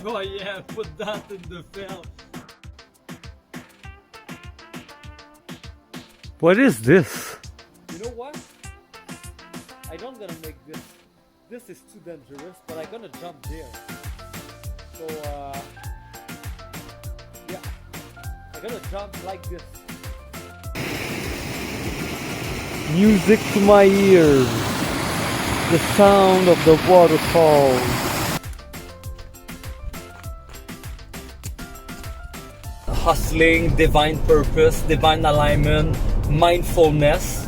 Oh yeah, put that in the film. What is this? You know what? I don't gonna make this. This is too dangerous, but I'm gonna jump there. So yeah, I'm gonna jump like this. Music to my ears. The sound of the waterfall. Hustling, divine purpose, divine alignment, mindfulness.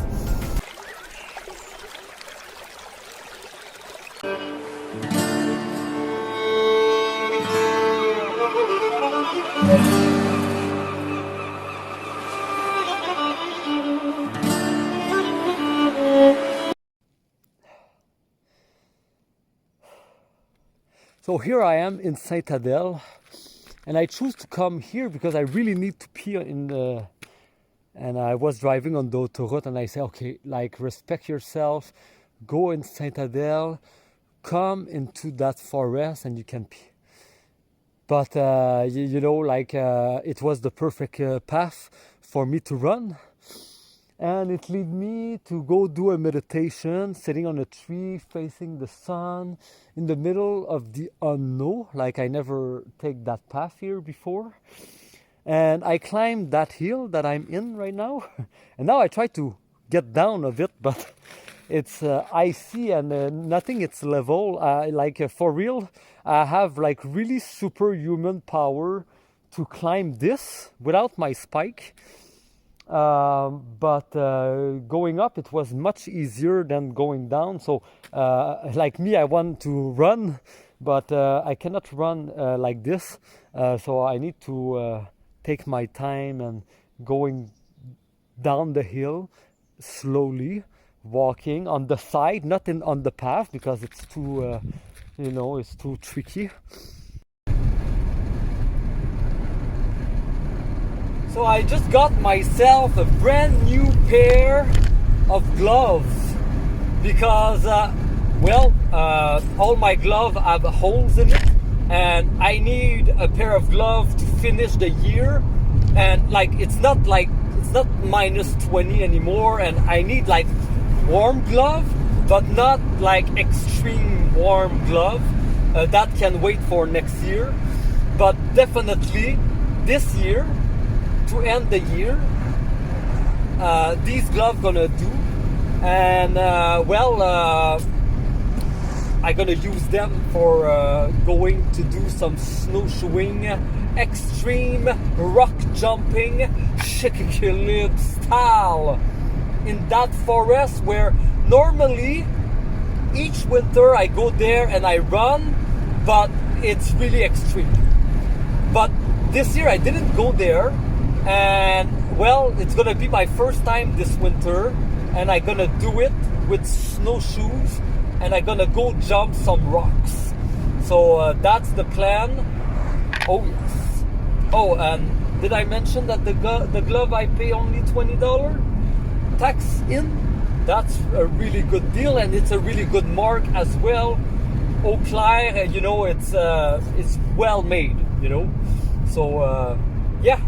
So here I am in Saint Adèle, and I choose to come here because I really need to pee in the. And I was driving on the autoroute, and I say, okay, like respect yourself, go in Saint Adèle, come into that forest, and you can pee. But you know, like it was the perfect path for me to run. And it led me to go do a meditation, sitting on a tree, facing the sun, in the middle of the unknown. Like I never take that path here before. And I climbed that hill that I'm in right now. And now I try to get down a bit, but it's icy and nothing, it's level. For real, I have like really superhuman power to climb this without my spike. But going up it was much easier than going down. So like me, I want to run, but I cannot run like this. So I need to take my time and going down the hill slowly, walking on the side, not on the path, because it's too you know, it's too tricky. So I just got myself a brand new pair of gloves because, all my gloves have holes in it, and I need a pair of gloves to finish the year. And like it's not minus 20 anymore, and I need like warm glove, but not like extreme warm glove. That can wait for next year, but definitely this year, to end the year, these gloves gonna do. And I'm gonna use them for going to do some snowshoeing, extreme rock jumping, Chicequilibrestyle in that forest where normally each winter I go there and I run, but it's really extreme. But this year I didn't go there, and it's gonna be my first time this winter, and I'm gonna do it with snowshoes, and I'm gonna go jump some rocks. So that's the plan. Oh yes. Oh, and did I mention that the glove I pay only $20 tax in? That's a really good deal, and it's a really good mark as well. Eau claire, you know, it's well made, you know. So yeah,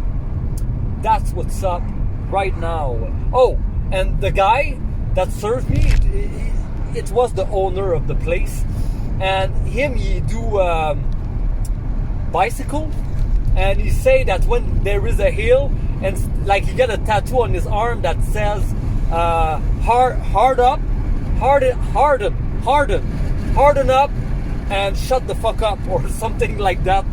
that's what's up right now. Oh, and the guy that served me, it was the owner of the place, and he do bicycle, and he say that when there is a hill, and like he got a tattoo on his arm that says harden up and shut the fuck up, or something like that,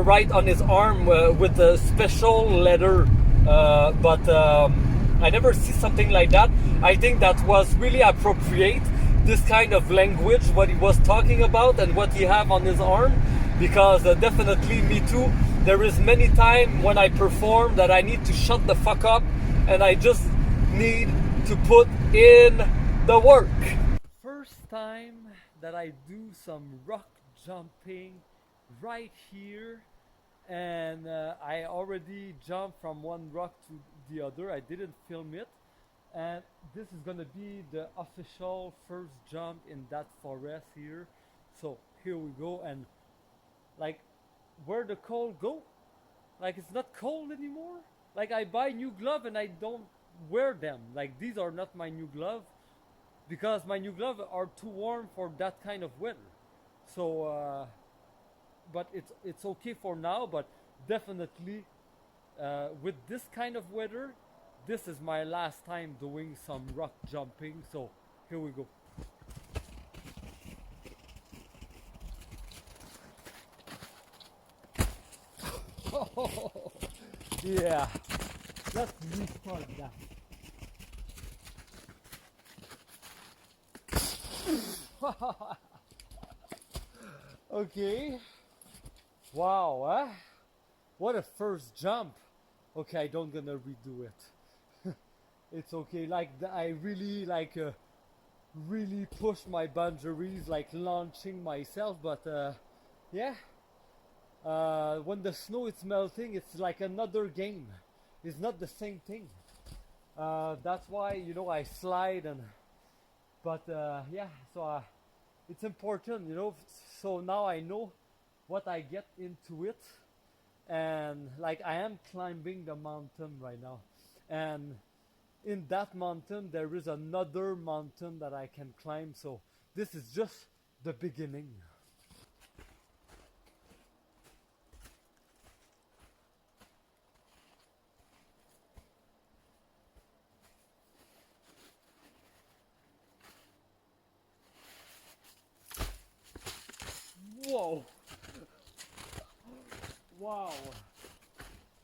right on his arm with a special letter. But I never see something like that. I think that was really appropriate, this kind of language, what he was talking about and what he have on his arm, because definitely me too. There is many time when I perform that I need to shut the fuck up, and I just need to put in the work. First time that I do some rock jumping right here, and I already jumped from one rock to the other. I didn't film it, and this is gonna be the official first jump in that forest here. So here we go, and like where the cold go. Like it's not cold anymore. Like I buy new glove and I don't wear them. Like these are not my new glove because my new gloves are too warm for that kind of weather. So, but it's okay for now. But definitely, with this kind of weather, this is my last time doing some rock jumping. So here we go. Yeah, let's restart that. Okay. Wow, huh? What a first jump. Okay, I don't gonna redo it. It's okay. Like I really really push my boundaries, like launching myself. But yeah, when the snow is melting, it's like another game. It's not the same thing. That's why I slide and. But yeah, so it's important, So now I know what I get into it, and like I am climbing the mountain right now, and in that mountain there is another mountain that I can climb. So this is just the beginning. Whoa. Wow.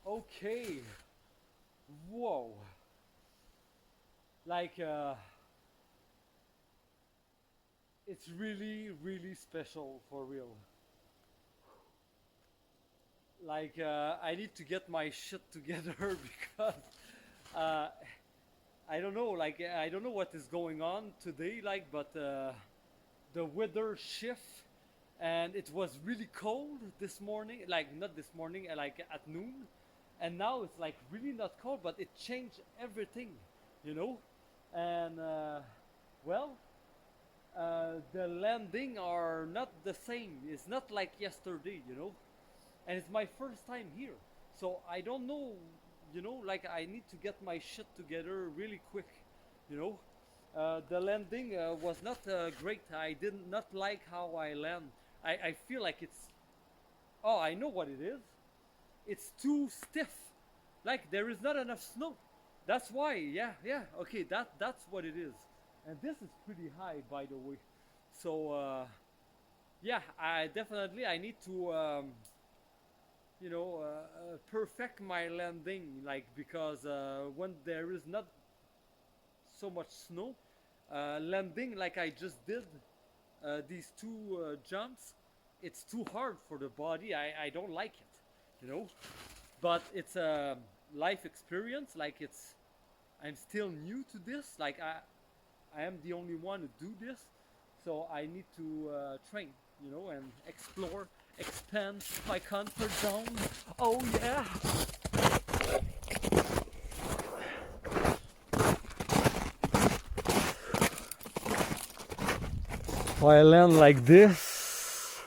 Okay. Whoa. Like it's really really special for real. Like I need to get my shit together because uh, I don't know, like I don't know what is going on today, like, but the weather shift, and it was really cold this morning, like not this morning, like at noon, and now it's like really not cold, but it changed everything, you know, and well, the landing are not the same. It's not like yesterday, and it's my first time here, so I don't know, like I need to get my shit together really quick, you know. The landing was not great. I did not like how I land. I feel like it's, oh, I know what it is. It's too stiff. Like there is not enough snow. That's why. Yeah, yeah. Okay, that's what it is. And this is pretty high, by the way. So yeah, I need to perfect my landing, like, because when there is not so much snow, landing like I just did these two jumps, it's too hard for the body. I don't like it, but it's a life experience. Like I'm still new to this. Like I am the only one who do this, so I need to train, and explore, expand my comfort zone. Oh yeah. I land like this.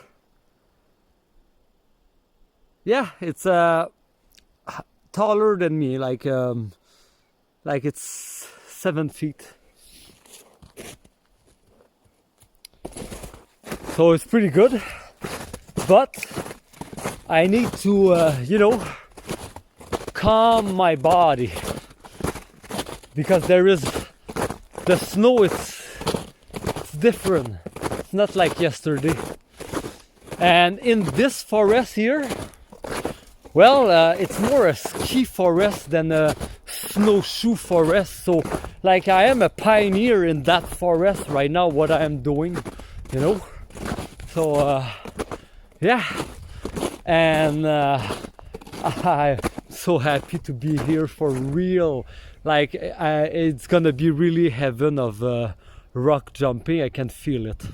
Yeah, it's taller than me, like it's 7 feet. So it's pretty good, but I need to, calm my body, because there is the snow. It's different. It's not like yesterday. And in this forest here, well, it's more a ski forest than a snowshoe forest. So, like, I am a pioneer in that forest right now. What I am doing, So, yeah, and I'm so happy to be here for real. Like, it's gonna be really heaven of rock jumping. I can feel it.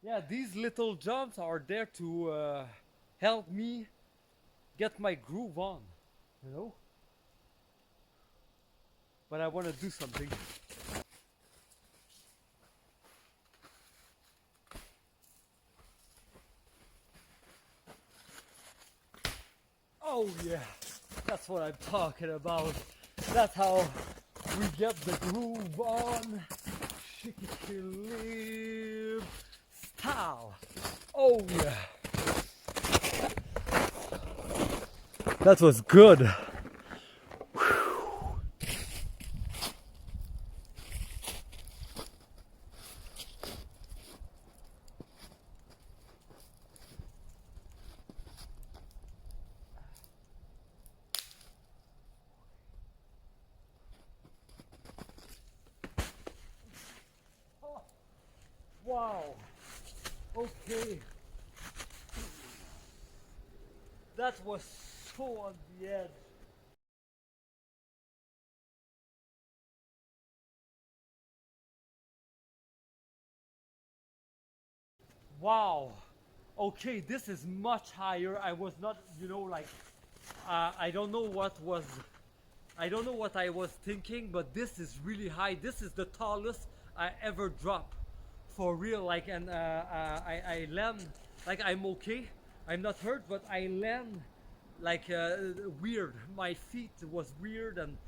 Yeah, these little jumps are there to help me get my groove on, but I want to do something. Oh yeah, that's what I'm talking about. That's how we get the groove on. Chicequilibrestyle. Oh yeah. That was good. Wow. Okay. That was so on the edge. Wow. Okay, this is much higher. I was not, you know, like, I don't know what I was thinking, but this is really high. This is the tallest I ever dropped. For real, like, and I land, like, I'm okay. I'm not hurt, but I land like weird. My feet was weird, and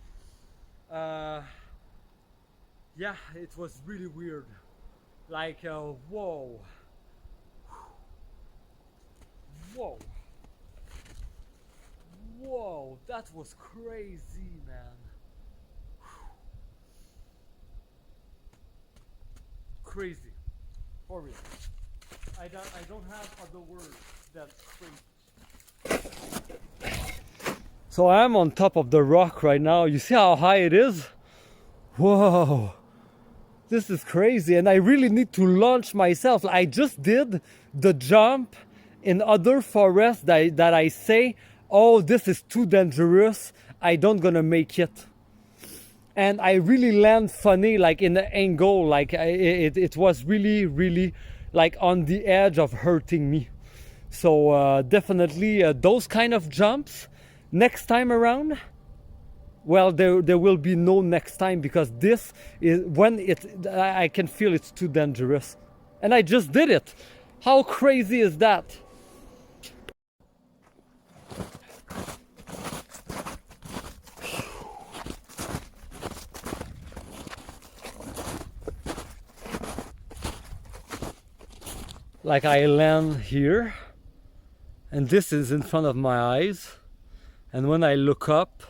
yeah, it was really weird. Like, whoa. Whoa. Whoa, that was crazy, man. Crazy. For real. I don't have other words than crazy. So I'm on top of the rock right now. You see how high it is? Whoa. This is crazy, and I really need to launch myself. I just did the jump in other forests that I say, oh, this is too dangerous, I don't gonna make it. And I really land funny, like in the angle, like it was really like on the edge of hurting me. So definitely those kind of jumps next time around, well, there will be no next time, because this is when I can feel it's too dangerous. And I just did it. How crazy is that? Like, I land here, and this is in front of my eyes, and when I look up,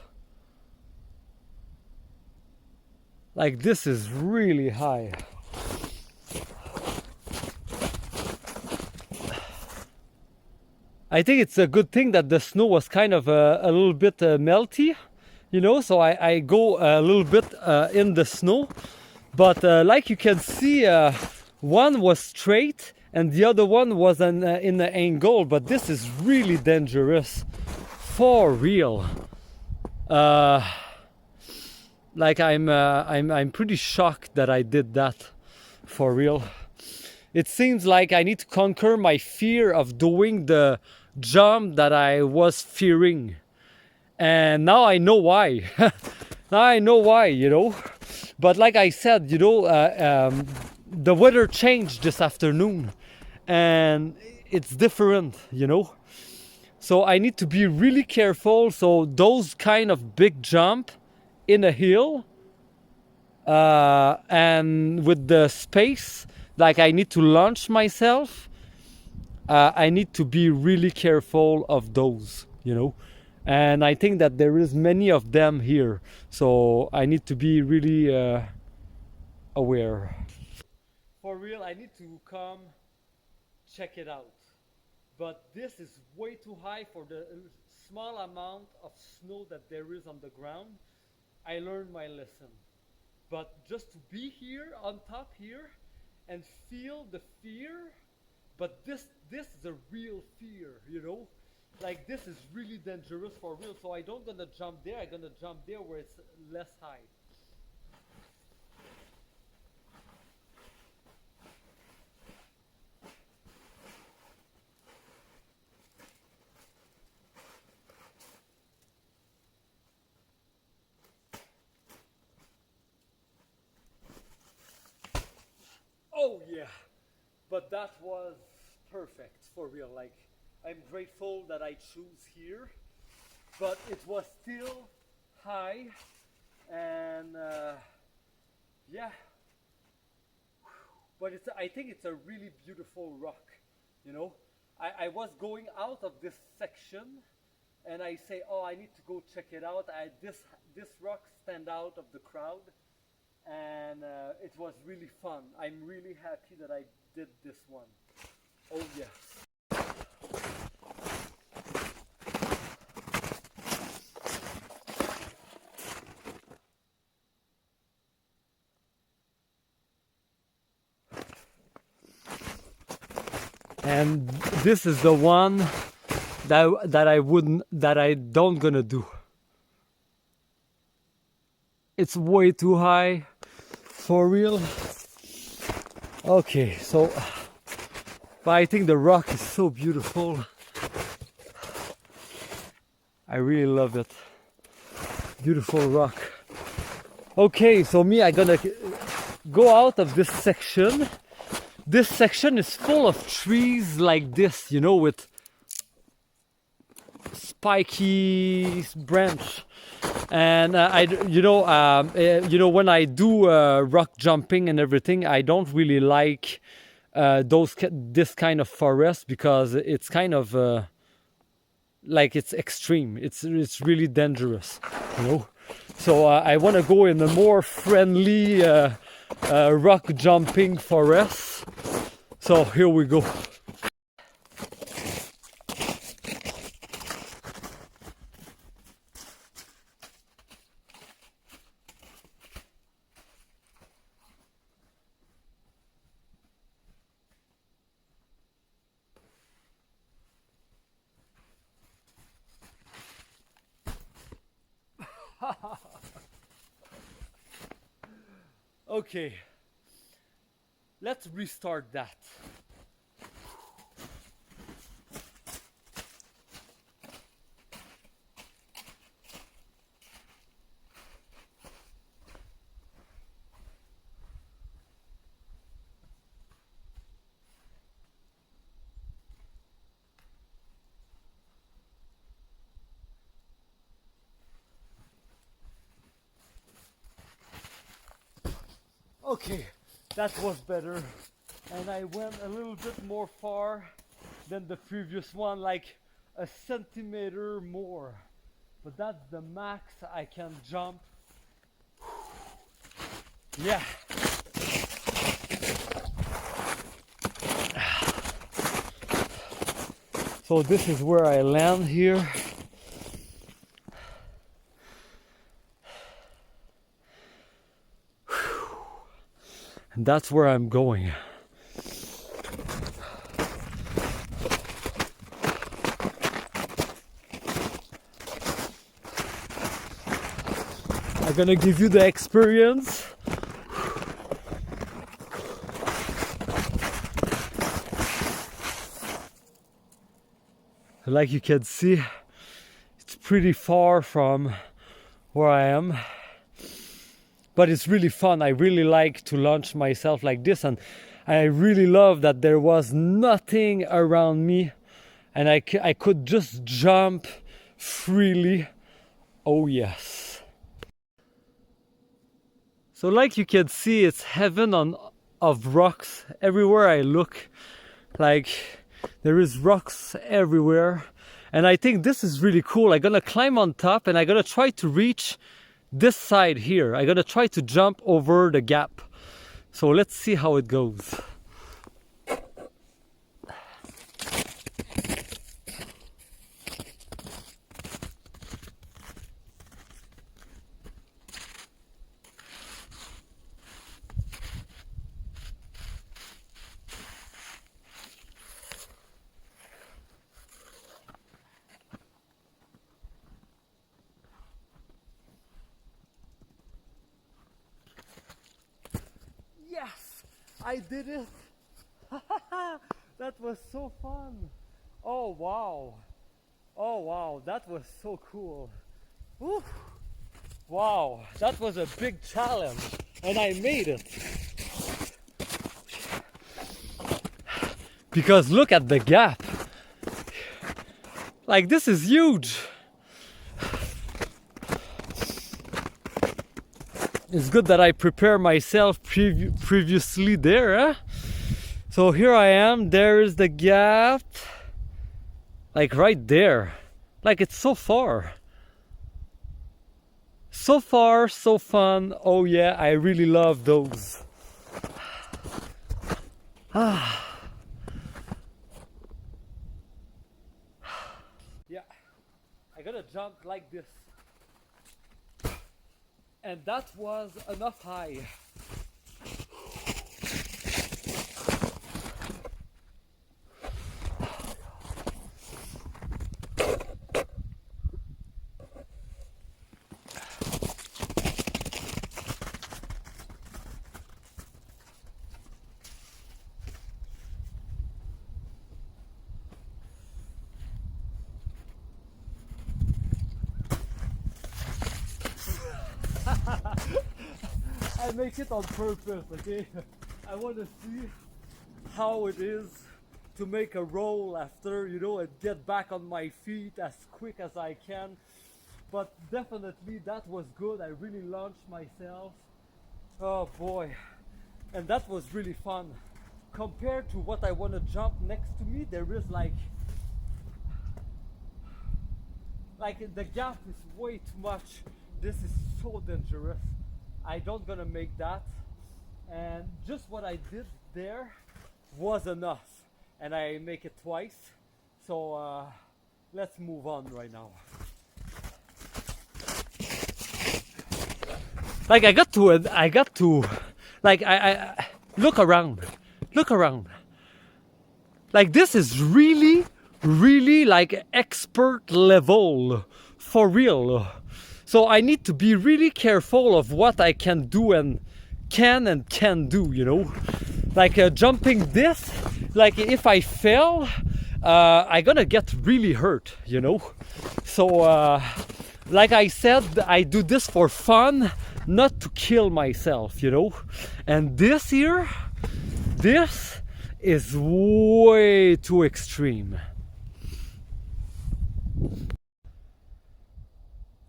like, this is really high. I think it's a good thing that the snow was kind of a little bit melty, you know, so I go a little bit in the snow. But like you can see, one was straight and the other one was in the angle, but this is really dangerous. For real. Like, I'm pretty shocked that I did that. For real. It seems like I need to conquer my fear of doing the jump that I was fearing. And now I know why. Now I know why, you know. But like I said, you know, the weather changed this afternoon. And it's different, you know. So I need to be really careful. So those kind of big jump in a hill, and with the space, like, I need to launch myself. I need to be really careful of those, you know. And I think that there is many of them here, so I need to be really aware. For real, I need to come check it out. But this is way too high for the small amount of snow that there is on the ground. I learned my lesson. But just to be here on top here and feel the fear, but this is a real fear, you know. Like, this is really dangerous for real. So I don't gonna jump there. I'm gonna jump there where it's less high. but that was perfect for real. Like, I'm grateful that I choose here, but it was still high, and yeah, but I think it's a really beautiful rock, you know. I was going out of this section and I say, oh, I need to go check it out. This rock stand out of the crowd, and it was really fun. I'm really happy that I did this one. Oh yes. And this is the one that I don't gonna do. It's way too high, for real. Okay, so, but I think the rock is so beautiful. I really love it. Beautiful rock. Okay, so I gonna go out of this section. This section is full of trees like this, you know, with spiky branch. And when I do rock jumping and everything, I don't really like this kind of forest, because it's kind of like it's extreme. It's really dangerous, you know. So I want to go in a more friendly rock jumping forest. So here we go. Okay, let's restart that. Okay, that was better, and I went a little bit more far than the previous one, like a centimeter more, but that's the max I can jump. Yeah. So this is where I land here. And that's where I'm going. I'm gonna give you the experience. Like you can see, it's pretty far from where I am. But it's really fun. I really like to launch myself like this, and I really love that there was nothing around me, and I could just jump freely. Oh yes. So like you can see, it's heaven of rocks everywhere I look. Like there is rocks everywhere, and I think this is really cool. I'm gonna climb on top, and I'm gonna try to reach this side here. I'm gonna try to jump over the gap. So let's see how it goes. Yes, I did it. That was so fun. Oh wow. Oh wow, that was so cool. Woo. Wow, that was a big challenge, and I made it. because look at the gap. Like, this is huge. It's good that I prepare myself previously there, huh? So here I am, there is the gap, like right there. Like, it's so far. So far, so fun. Oh yeah, I really love those. Yeah, I gotta jump like this. And that was enough high. I make it on purpose, okay? I want to see how it is to make a roll after, you know, and get back on my feet as quick as I can. But definitely that was good. I really launched myself. Oh boy. And that was really fun. Compared to what I want to jump next to me, there is like the gap is way too much. This is so dangerous. I don't gonna make that, and just what I did there was enough, and I make it twice. So let's move on right now. Like, I got to like, I look around. Like, this is really like expert level for real. So I need to be really careful of what I can do and can do, you know. Like jumping this, like if I fail, I'm gonna get really hurt, you know. So like I said, I do this for fun, not to kill myself, you know. And this here, this is way too extreme.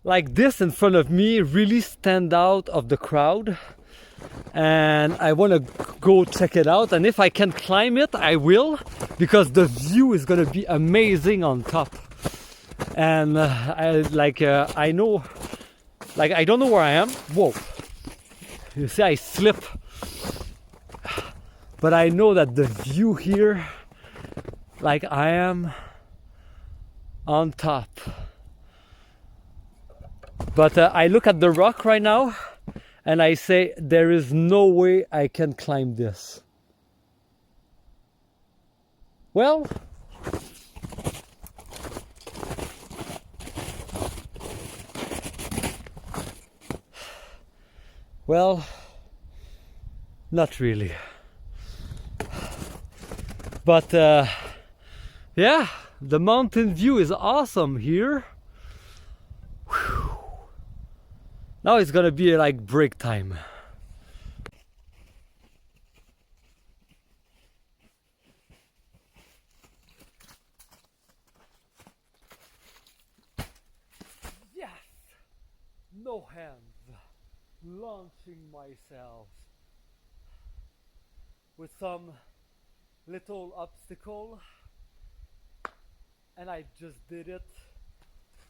Like, this in front of me really stand out of the crowd, and I want to go check it out, and if I can climb it I will, because the view is gonna be amazing on top. And I know, like, I don't know where I am. Whoa, you see I slip, but I know that the view here, like, I am on top. But I look at the rock right now and I say, there is no way I can climb this. Well, not really. But yeah, the mountain view is awesome here. Whew. Now it's gonna be like break time. Yes! No hands. Launching myself with some little obstacle. And I just did it.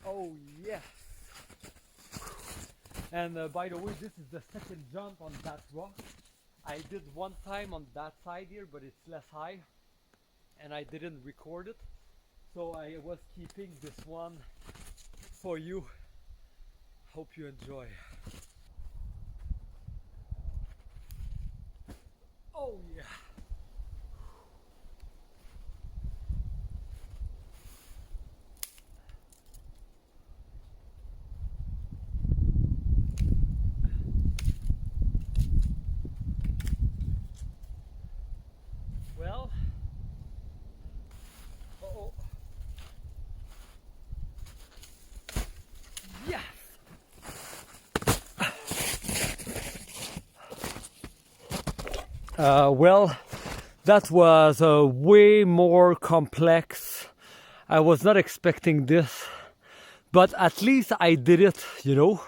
Oh yes! And by the way, this is the second jump on that rock. I did one time on that side here, but it's less high, and I didn't record it. So I was keeping this one for you. Hope you enjoy. Oh yeah. Well, uh-oh. Yes! Well, that was way more complex. I was not expecting this, but at least I did it, you know.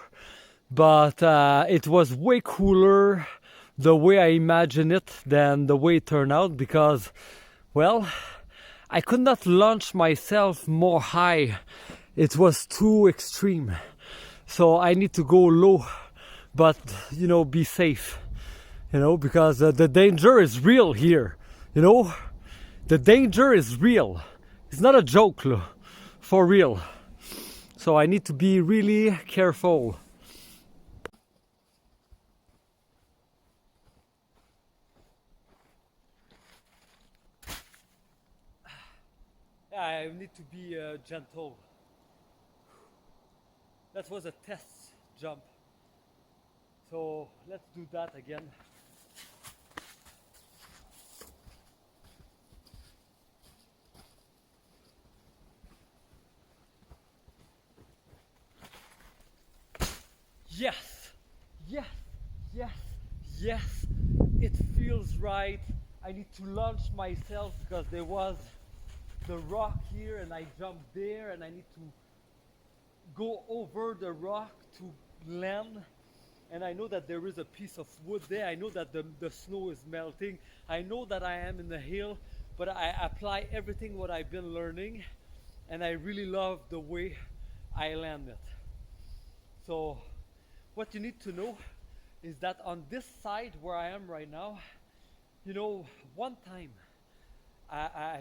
But it was way cooler the way I imagined it than the way it turned out, because, well, I could not launch myself more high. It was too extreme. So I need to go low, but, you know, be safe, you know, because the danger is real here, you know. The danger is real. It's not a joke, for real. So I need to be really careful. I need to be gentle. That was a test jump. So let's do that again. Yes, yes, yes, yes. It feels right. I need to launch myself because there was the rock here and I jumped there, and I need to go over the rock to land. And I know that there is a piece of wood there. I know that the snow is melting. I know that I am in the hill, but I apply everything what I've been learning, and I really love the way I landed. So what you need to know is that on this side where I am right now, you know, one time,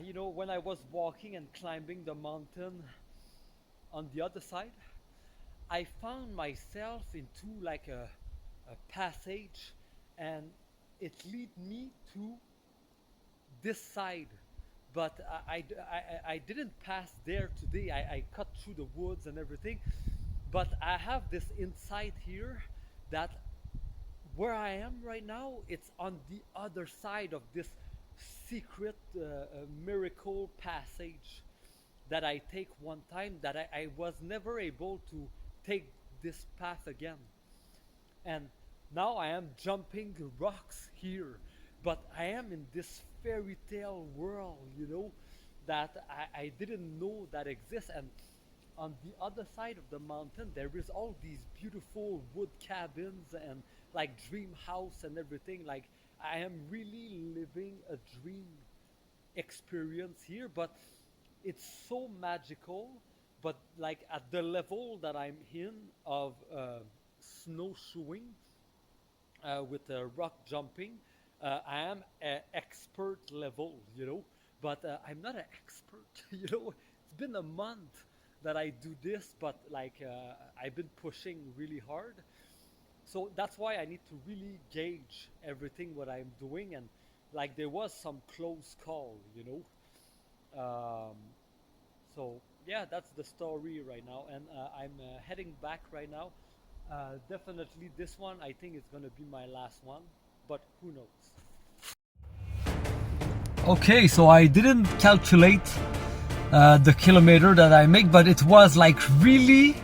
you know, when I was walking and climbing the mountain on the other side, I found myself into like a passage, and it led me to this side. But I didn't pass there today. I cut through the woods and everything. But I have this insight here that where I am right now, it's on the other side of this secret miracle passage that I take one time, that I was never able to take this path again. And now I am jumping rocks here, but I am in this fairy tale world, you know, that I didn't know that exists. And on the other side of the mountain, there is all these beautiful wood cabins and like dream house and everything. Like, I am really living a dream experience here, but it's so magical. But like at the level that I'm in of snowshoeing with rock jumping, I am an expert level, you know, but I'm not an expert, you know. It's been a month that I do this, but like I've been pushing really hard. So that's why I need to really gauge everything what I'm doing, and like there was some close call, you know. So yeah, that's the story right now, and I'm heading back right now. Definitely this one, I think it's gonna be my last one, but who knows. Okay, so I didn't calculate the kilometer that I make, but it was like really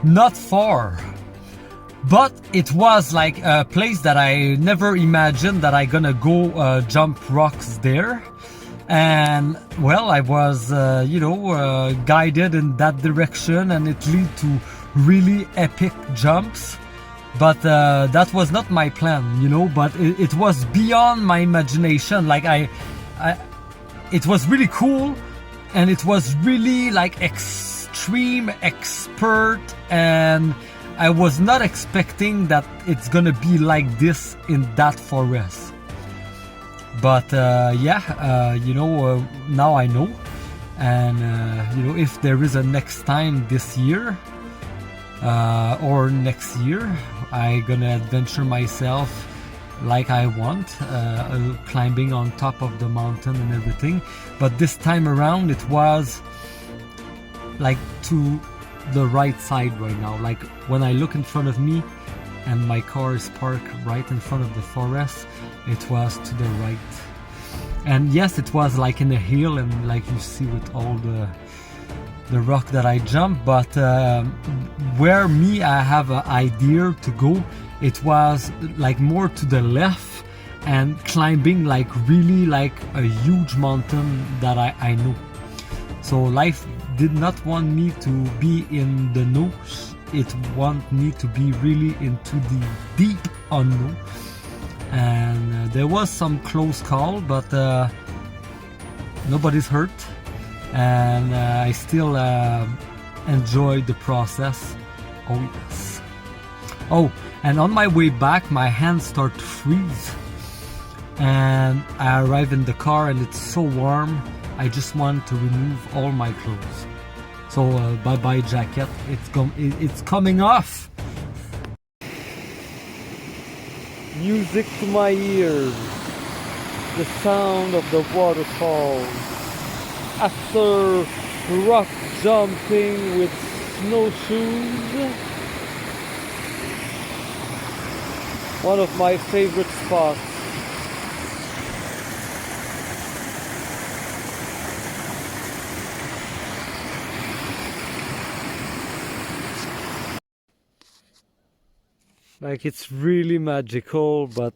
not far. But it was like a place that I never imagined that I gonna go jump rocks there. And well, I was, you know, guided in that direction, and it led to really epic jumps. But that was not my plan, you know, but it was beyond my imagination. Like it was really cool, and it was really like extreme expert, and I was not expecting that it's gonna be like this in that forest. But yeah, you know, now I know, and you know, if there is a next time this year or next year, I gonna adventure myself like I want, climbing on top of the mountain and everything. But this time around, it was like to the right side right now. Like when I look in front of me and my car is parked right in front of the forest, it was to the right. And yes, it was like in a hill, and like you see with all the rock that I jumped. But where me I have an idea to go, it was like more to the left, and climbing like really like a huge mountain that I know. So life did not want me to be in the know. It want me to be really into the deep unknown. And there was some close call, but nobody's hurt, and I still enjoy the process. Oh yes. Oh, and on my way back my hands start to freeze, and I arrive in the car and it's so warm I just want to remove all my clothes. So bye bye jacket, it's coming off. Music to my ears, the sound of the waterfall. After rock jumping with snowshoes, one of my favorite spots. Like it's really magical, but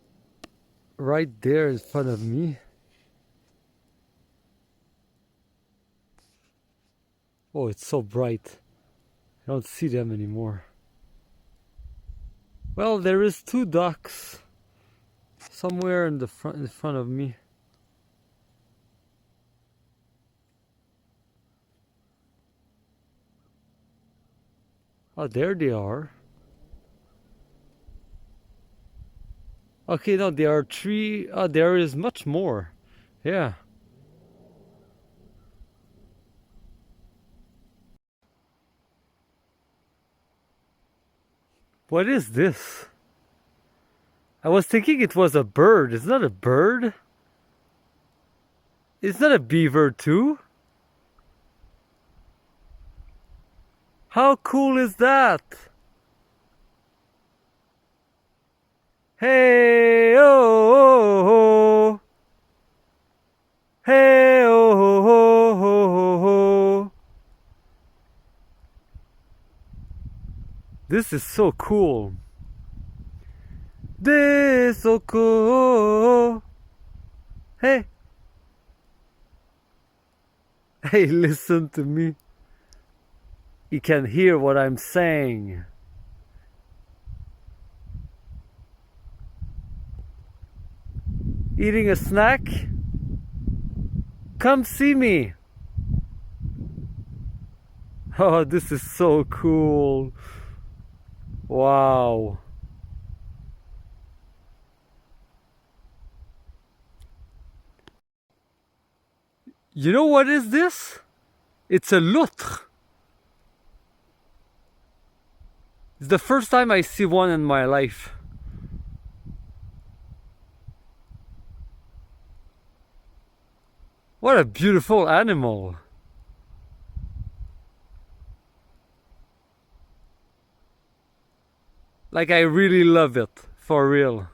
right there in front of me. Oh, it's so bright. I don't see them anymore. Well, there is 2 ducks somewhere in front of me. Oh, there they are. Okay, no, there are 3. Oh, there is much more. Yeah. What is this? I was thinking it was a bird. It's not a bird. It's not a beaver too. How cool is that? Hey, oh, oh, oh. Hey, oh, oh, oh, oh, oh. This is so cool. This is so cool. Hey. Hey, listen to me. You can hear what I'm saying. Eating a snack? Come see me. Oh, this is so cool. Wow. You know what is this? It's a loutre. It's the first time I see one in my life. What a beautiful animal. Like, I really love it, for real.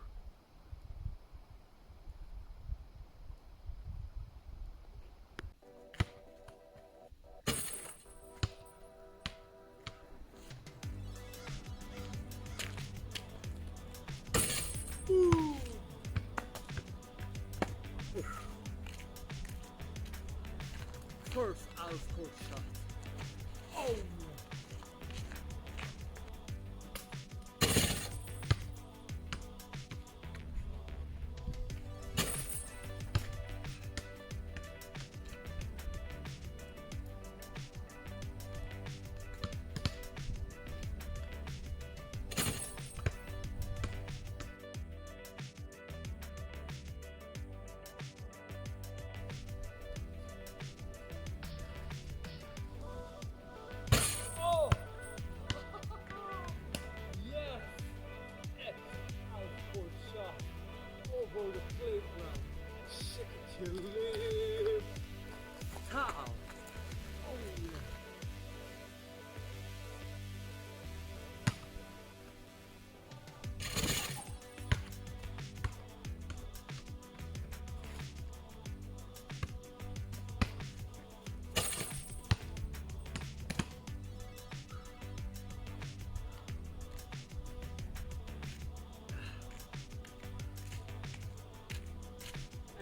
First output shot. Oh!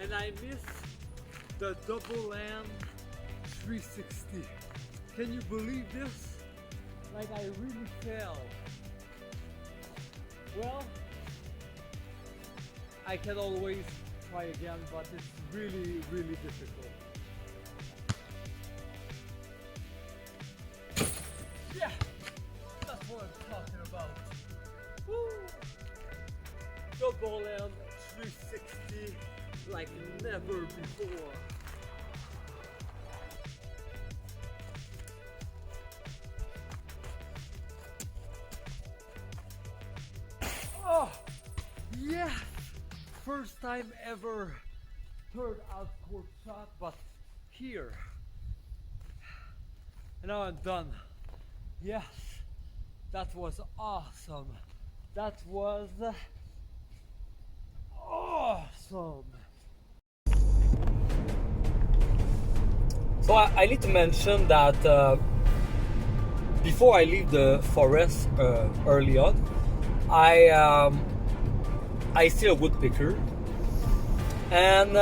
and I missed the double land 360. Can you believe this? Like, I really fell. Well, I can always try again, but it's really, really difficult. Yeah, that's what I'm talking about. Woo! Double land 360 like never before. Oh, yeah! First time ever third outcourt shot, but here. And now I'm done. Yes, that was awesome. That was awesome. So I need to mention that before I leave the forest early on, I see a woodpecker, and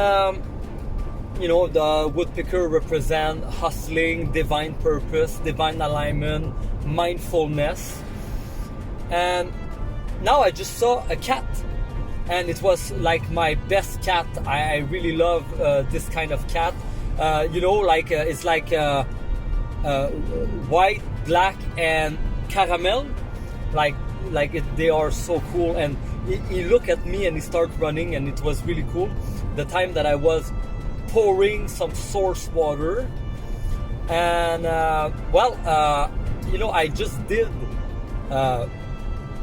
you know, the woodpecker represent hustling, divine purpose, divine alignment, mindfulness. And now I just saw a cat, and it was like my best cat. I really love this kind of cat. You know, like it's like white, black, and caramel. Like they are so cool. And he looked at me and he started running, and it was really cool. The time that I was pouring some source water, and you know, I just did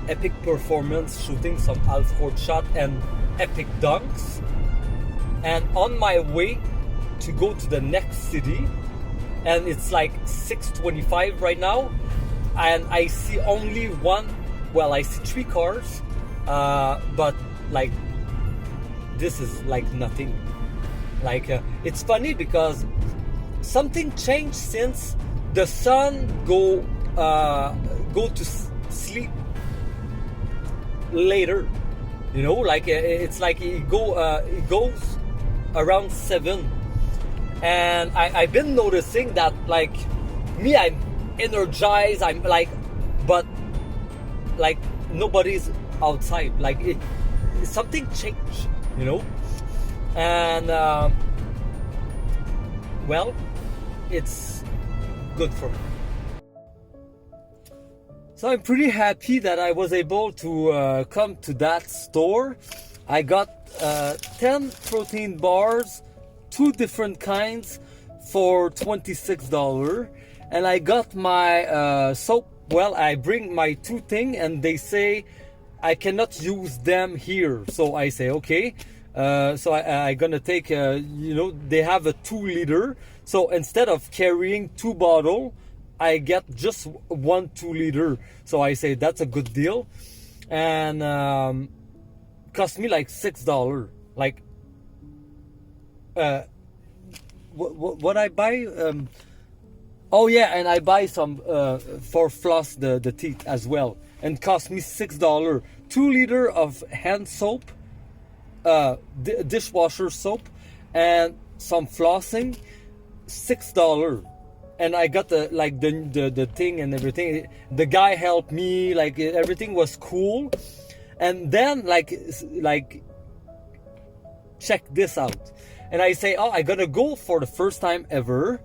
epic performance shooting some half-court shot and epic dunks, and on my way to go to the next city, and it's like 6:25 right now, and I see only one, well, I see 3 cars, but like this is like nothing. Like it's funny because something changed since the sun go to sleep later, you know, like it's like it goes around 7, and I've been noticing that, like me, I'm energized, I'm like, but like nobody's outside, like something changed, you know. And well, it's good for me. So I'm pretty happy that I was able to come to that store. I got 10 protein bars, 2 different kinds for $26, and I got my soap. Well, I bring my 2 things, and they say I cannot use them here. So I say okay. So I gonna take you know, they have a 2-liter. So instead of carrying 2 bottles, I get just 1 2-liter. So I say that's a good deal, and cost me like $6. Like what I buy? Oh yeah, and I buy some for floss the teeth as well, and cost me $6. 2-liter of hand soap, dishwasher soap, and some flossing, $6. And I got the thing and everything. The guy helped me, like everything was cool. And then like check this out. And I say, oh, I gotta go for the first time ever,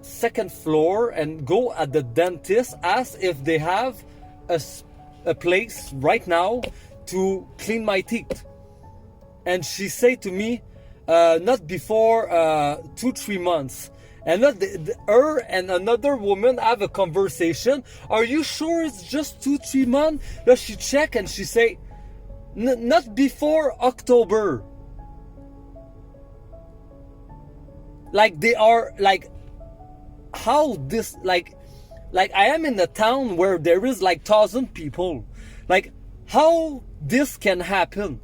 2nd floor, and go at the dentist, as if they have a place right now to clean my teeth. And she say to me, not before 2-3 months. And her and another woman have a conversation. Are you sure it's just 2-3 months? Then she check and she say, not before October. Like they are like, how this, like I am in a town where there is like 1,000 people. Like how this can happen?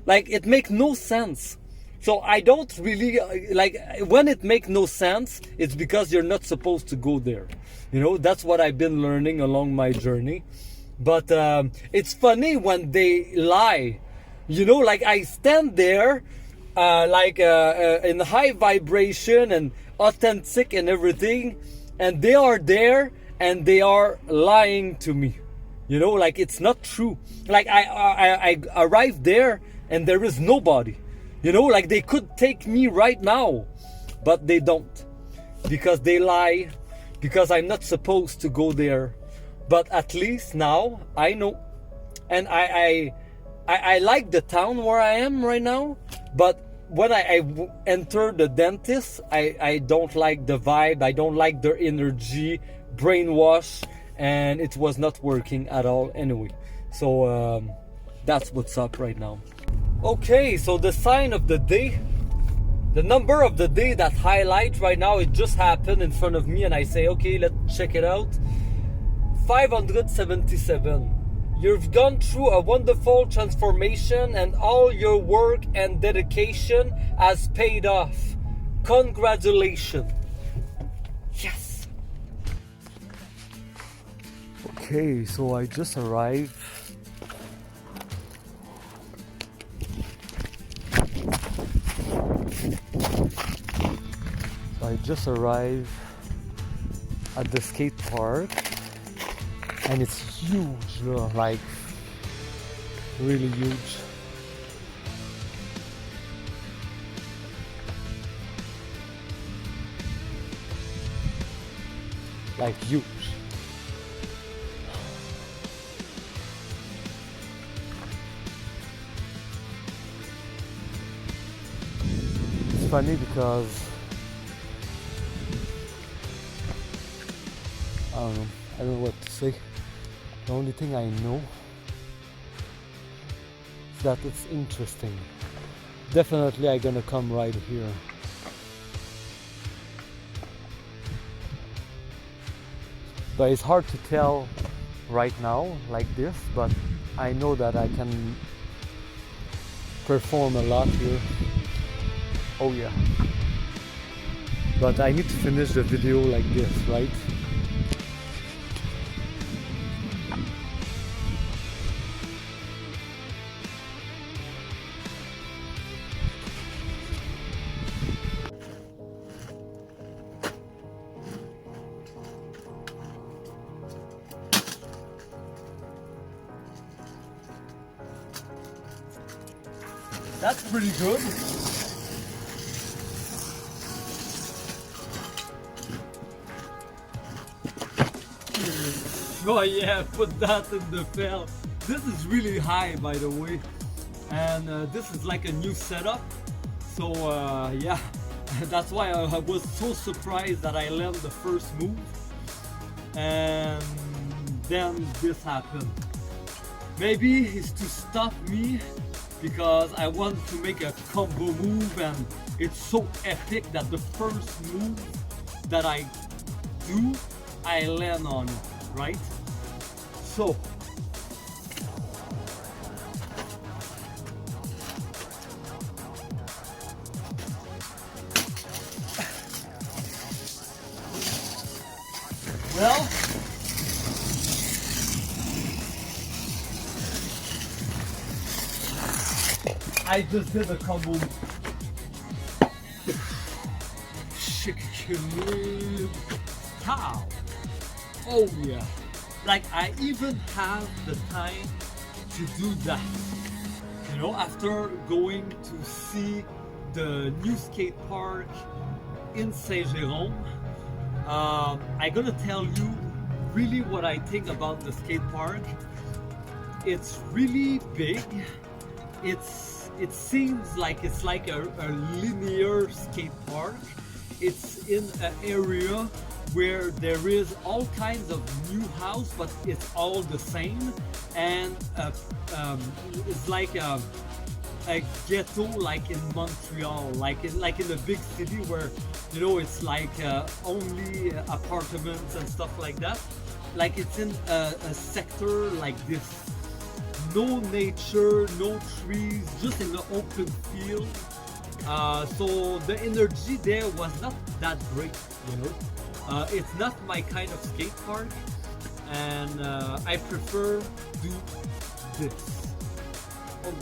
Like it makes no sense. So I don't really like when it makes no sense. It's because you're not supposed to go there. You know, that's what I've been learning along my journey. But it's funny when they lie. You know, like I stand there in high vibration and authentic and everything, and they are there and they are lying to me, you know, like it's not true. Like I arrived there and there is nobody, you know, like they could take me right now, but they don't, because they lie, because I'm not supposed to go there. But at least now I know, and I like the town where I am right now, but when I enter the dentist, I don't like the vibe, I don't like their energy, brainwash, and it was not working at all anyway. So that's what's up right now. Okay, so the sign of the day, the number of the day that highlight right now, it just happened in front of me, and I say, okay, let's check it out. 577. You've gone through a wonderful transformation, and all your work and dedication has paid off. Congratulations. Yes. Okay, so I just arrived. At the skate park, and it's huge, like really huge. Like huge. It's funny because I don't know what to say. The only thing I know is that it's interesting. Definitely I'm gonna come right here. But it's hard to tell right now like this, but I know that I can perform a lot here. Oh yeah. But I need to finish the video like this, right? That's pretty good. Oh yeah, put that in the fell. This is really high, by the way, and this is like a new setup. So yeah, that's why I was so surprised that I landed the first move, and then this happened. Maybe it's to stop me, because I want to make a combo move, and it's so epic that the first move that I do, I land on it, right? So well, I just did a combo. Chicequilibrestyle. Oh yeah. Like I even have the time to do that. You know, after going to see the new skate park in Saint-Jérôme, I'm gonna tell you really what I think about the skate park. It's really big. It seems like it's like a linear skate park. It's in an area where there is all kinds of new house, but it's all the same, and it's like a ghetto, like in Montreal, like in a big city where, you know, it's like only apartments and stuff like that. Like it's in a sector like this. No nature, no trees, just in the open field. So the energy there was not that great, you know. It's not my kind of skate park, and I prefer do this. Oh,